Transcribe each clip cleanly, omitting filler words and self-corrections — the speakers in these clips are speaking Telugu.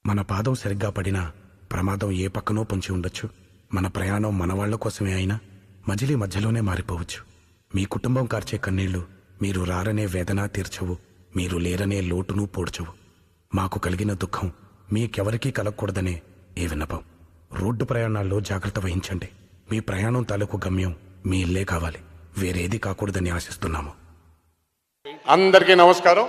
మన పాదం సరిగ్గా పడినా ప్రమాదం ఏ పక్కనో పొంచి ఉండొచ్చు. మన ప్రయాణం మనవాళ్ల కోసమే అయినా మజిలీ మధ్యలోనే మారిపోవచ్చు. మీ కుటుంబం కార్చే కన్నీళ్లు మీరు రారనే వేదన తీర్చవు, మీరు లేరనే లోటును పోడ్చవు. మాకు కలిగిన దుఃఖం మీకెవరికీ కలగకూడదనే ఏ విన్నపం. రోడ్డు ప్రయాణాల్లో జాగ్రత్త వహించండి. మీ ప్రయాణం తాలూకు గమ్యం మీ ఇల్లే కావాలి, వేరేది కాకూడదని ఆశిస్తున్నాము. అందరికీ నమస్కారం.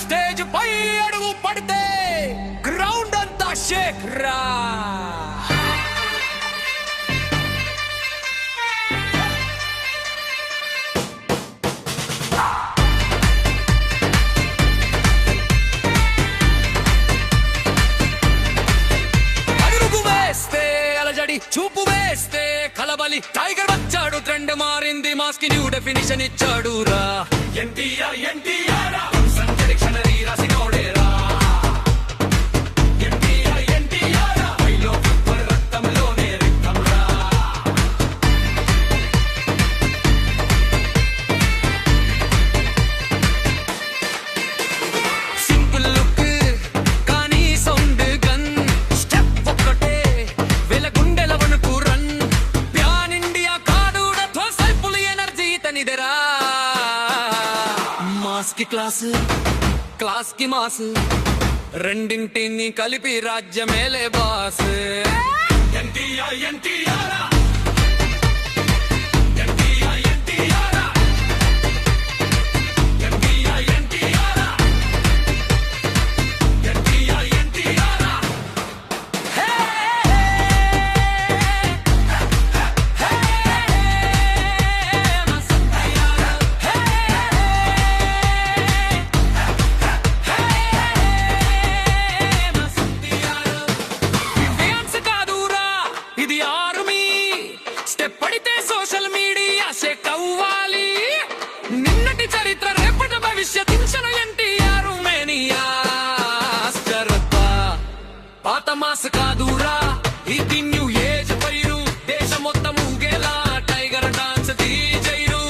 స్టేజ్ పై అడుగు పడితే గ్రౌండ్ అంతా షేక్ రా. అడుగు వేస్తే అలజడి, చూపు వేస్తే కలబలి. టైగర్ వచ్చాడు, ట్రెండ్ మారింది, మాస్కి న్యూ డెఫినిషన్ ఇచ్చాడు రా. ఎన్టీఆర్ ఎన్టీఆర్ డిక్షనరీ రాసినోడేరా. ఎన్టీఆర్ ఎన్టీఆర్ ఐలో రక్తంలోనే రక్తంరా. సింపుల్ లుక్ కానీ సౌండ్ గన్. స్టెప్ ఒక్కటే వేల గుండెల వణుకు రన్. ప్యాన్ ఇండియా కాదుడతో సైపుల్ ఎనర్జీ తనిదరా. మాస్ కి క్లాస్, క్లాస్ కి మాస్, రెండింటిని కలిపి రాజ్యమేలే బాస్. ఎన్టీఆర్ ఎన్టీఆర్ ఎన్టీఆర్ ఎన్టీఆర్ ఎన్టీఆర్ ఎన్టీఆర్ ఎన్టీఆర్ ఎన్టీఆర్. పడితే సోషల్ మీడియా షేక్ అవ్వాలి. నిన్నటి చరిత్ర రేపటి భవిష్యత్తించిన ఎన్టీఆర్ మేనియా. పాత మాస్ కాదురా, ఇది న్యూ ఏజ్ పైరు. దేశం మొత్తం ఊగేలా టైగర్ డాన్స్ తీజైరు.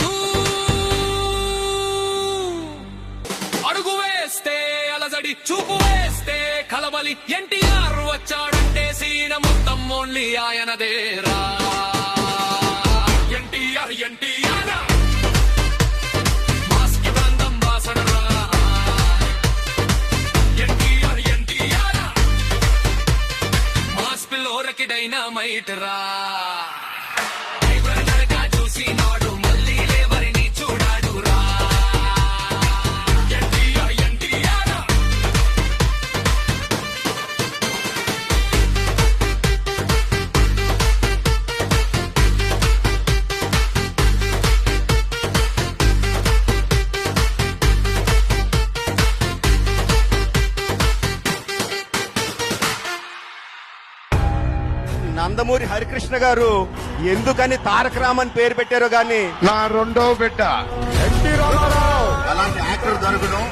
అడుగు వేస్తే అలజడి, చూపు వేస్తే కలబలి. ఎన్టీఆర్ వచ్చాడంటే సీన మొత్తం ఓన్లీ ఆయనదేరా. ఎన్టీఆర్ ఎన్టీఆర్ మాస్కి బంధం వాసనరా. ఎన్టీఆర్ ఎన్టీఆర్ మాస్ పిల్లోరకి డైనమైట్ రా. చూసి నాడు మళ్ళీ లేవరిని చూడాడు రా. ఎన్టీఆర్ ఎన్టీఆర్ నందమూరి హరికృష్ణ గారు ఎందుకని తారక రామన్ పేరు పెట్టారో గాని నా రెండో బిడ్డ ఎన్టీ రామారావు అలాంటి యాక్టర్ దొరకడం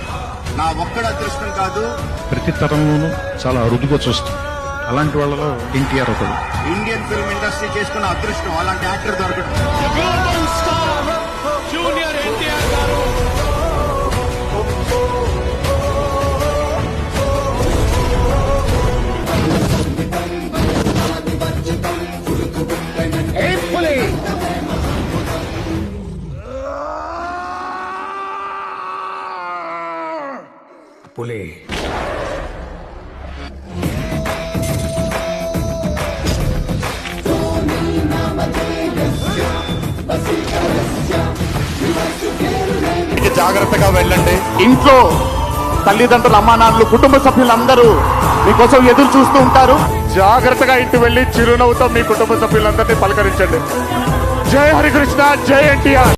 నా ఒక్కడ అదృష్టం కాదు, ప్రతి తరంలోనూ చాలా అరుదుగా చూస్తాం. అలాంటి వాళ్ళలో ఎన్టీఆర్ ఒకడు. ఇండియన్ ఫిల్మ్ ఇండస్ట్రీ చేసుకున్న అదృష్టం అలాంటి యాక్టర్ దొరకడం. జూనియర్ ఎన్టీఆర్ గారు పులే జాగ్రత్తగా వెళ్ళండి. ఇంట్లో తల్లిదండ్రులు, అమ్మానాన్నలు, కుటుంబ సభ్యులందరూ మీకోసం ఎదురు చూస్తూ ఉంటారు. జాగ్రత్తగా ఇంటి వెళ్లి చిరునవ్వుతో మీ కుటుంబ సభ్యులందరినీ పలకరించండి. జై హరికృష్ణ, జై ఎన్టీఆర్.